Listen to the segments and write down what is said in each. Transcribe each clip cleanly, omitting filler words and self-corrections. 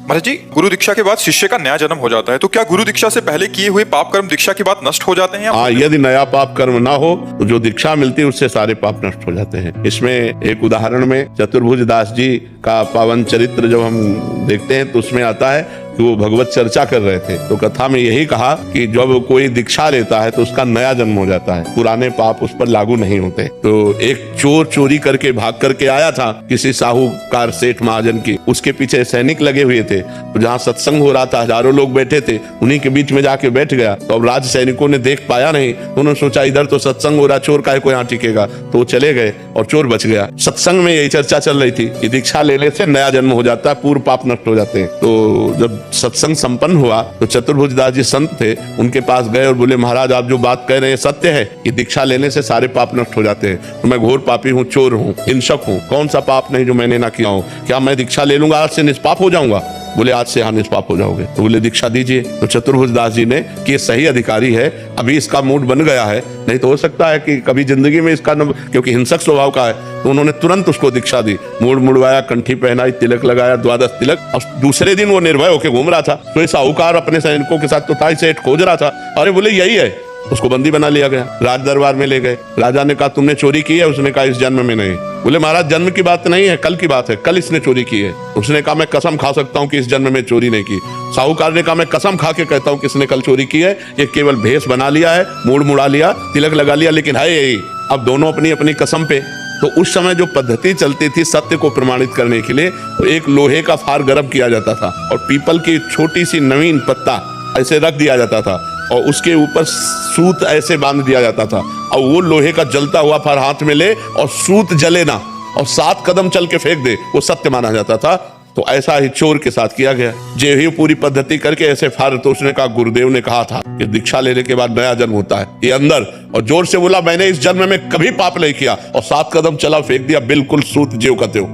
महाराज जी, गुरु दीक्षा के बाद शिष्य का नया जन्म हो जाता है, तो क्या गुरु दीक्षा से पहले किए हुए पाप कर्म दीक्षा के बाद नष्ट हो जाते हैं? हाँ, यदि नया पाप कर्म ना हो तो जो दीक्षा मिलती है उससे सारे पाप नष्ट हो जाते हैं। इसमें एक उदाहरण में चतुर्भुज दास जी का पावन चरित्र जब हम देखते हैं तो उसमें आता है कि वो भगवत चर्चा कर रहे थे, तो कथा में यही कहा कि जब कोई दीक्षा लेता है तो उसका नया जन्म हो जाता है, पुराने पाप उस पर लागू नहीं होते। तो एक चोर चोरी करके भाग करके आया था किसी साहूकार सेठ महाजन की, उसके पीछे सैनिक लगे हुए थे, तो जहाँ सत्संग हो रहा था हजारों लोग बैठे थे, उन्हीं के बीच में जाके बैठ गया। तो अब राज सैनिकों ने देख पाया नहीं, उन्होंने सोचा इधर तो सत्संग हो रहा, चोर काहे को यहाँ टिकेगा, तो वो चले गए और चोर बच गया। सत्संग में यही चर्चा चल रही थी कि दीक्षा लेने से नया जन्म हो जाता है, पूर्व पाप नष्ट हो जाते हैं। तो जब सत्संग संपन्न हुआ तो चतुर्भुज दास जी संत थे, उनके पास गए और बोले महाराज आप जो बात कह रहे हैं सत्य है कि दीक्षा लेने से सारे पाप नष्ट हो जाते हैं। तो मैं घोर पापी हूँ, चोर हूँ, हिंसक हूँ, कौन सा पाप नहीं जो मैंने ना किया हूँ, क्या मैं दीक्षा ले लूंगा आज से निष्पाप हो जाऊंगा? बोले आज से हाँ निष्पाप हो जाओगे। तो बोले दीक्षा दीजिए। तो चतुर्भुज दास जी ने कि ये सही अधिकारी है, अभी इसका मूड बन गया है, नहीं तो हो सकता है कि कभी जिंदगी में इसका क्योंकि हिंसक स्वभाव का है, तो उन्होंने तुरंत उसको दीक्षा दी, मूड मुड़वाया, कंठी पहनाई, तिलक लगाया, द्वादश तिलक। और दूसरे दिन वो निर्भय होकर घूम रहा था। तो साहूकार अपने सैनिकों के साथ तो था सेठ खोज रहा था, अरे बोले यही है, उसको बंदी बना लिया गया, राज दरबार में ले गए। राजा ने कहा तुमने चोरी की है? उसने कहा इस जन्म में नहीं। बोले महाराज जन्म की बात नहीं है, कल की बात है, कल इसने चोरी की है। उसने कहा मैं कसम खा सकता हूँ कि इस जन्म में चोरी नहीं की। साहूकार ने कहा मैं कसम खा के कहता हूँ कि इसने कल चोरी की है, ये केवल भेष बना लिया है, मूड मुड़ा लिया, तिलक लगा लिया, लेकिन है यही। अब दोनों अपनी अपनी कसम पे। तो उस समय जो पद्धति चलती थी सत्य को प्रमाणित करने के लिए, तो एक लोहे का फार गर्म किया जाता था और पीपल की छोटी सी नवीन पत्ता ऐसे रख दिया जाता था और उसके ऊपर सूत ऐसे बांध दिया जाता था, और वो लोहे का जलता हुआ फार हाथ में ले और सूत जले ना और 7 कदम चल के फेंक दे, वो सत्य माना जाता था। तो ऐसा ही चोर के साथ किया गया, जे ही पूरी पद्धति करके ऐसे फार। तो उसने कहा गुरुदेव ने कहा था कि दीक्षा लेने के बाद नया जन्म होता है, ये अंदर, और जोर से बोला मैंने इस जन्म में कभी पाप नहीं किया, और 7 कदम चला, फेंक दिया, बिल्कुल सूत ज्यों का त्यों।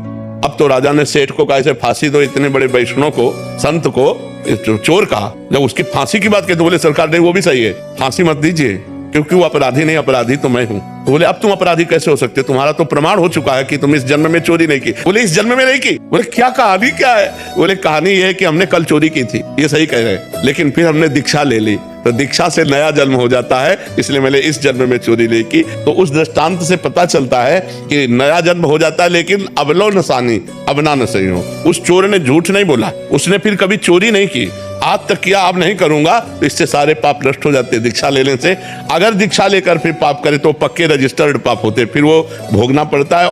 अब तो राजा ने सेठ को कहा ऐसे फांसी दो इतने बड़े वैष्णव को, संत को, चोर कहा। जब उसकी फांसी की बात की तो बोले सरकार नहीं वो भी सही है, फांसी मत दीजिए, क्योंकि वो अपराधी नहीं, अपराधी तो मैं हूँ। तो बोले अब तुम अपराधी कैसे हो सकते, तुम्हारा तो प्रमाण हो चुका है कि तुम इस जन्म में चोरी नहीं की। बोले इस जन्म में नहीं की? बोले क्या कहानी क्या है? बोले कहानी ये है कि हमने कल चोरी की थी, ये सही कह रहे, लेकिन फिर हमने दीक्षा ले ली, तो दीक्षा से नया जन्म हो जाता है, इसलिए मैंने इस जन्म में चोरी नहीं की। तो उस दृष्टांत से पता चलता है कि नया जन्म हो जाता है, लेकिन अबलो नसानी अबना न सही हो। उस चोर ने झूठ नहीं बोला, उसने फिर कभी चोरी नहीं की, आज तक किया अब नहीं करूंगा, तो इससे सारे पाप नष्ट हो जाते दीक्षा लेने से। अगर दीक्षा लेकर फिर पाप करे तो पक्के रजिस्टर्ड पाप होते, फिर वो भोगना पड़ता है।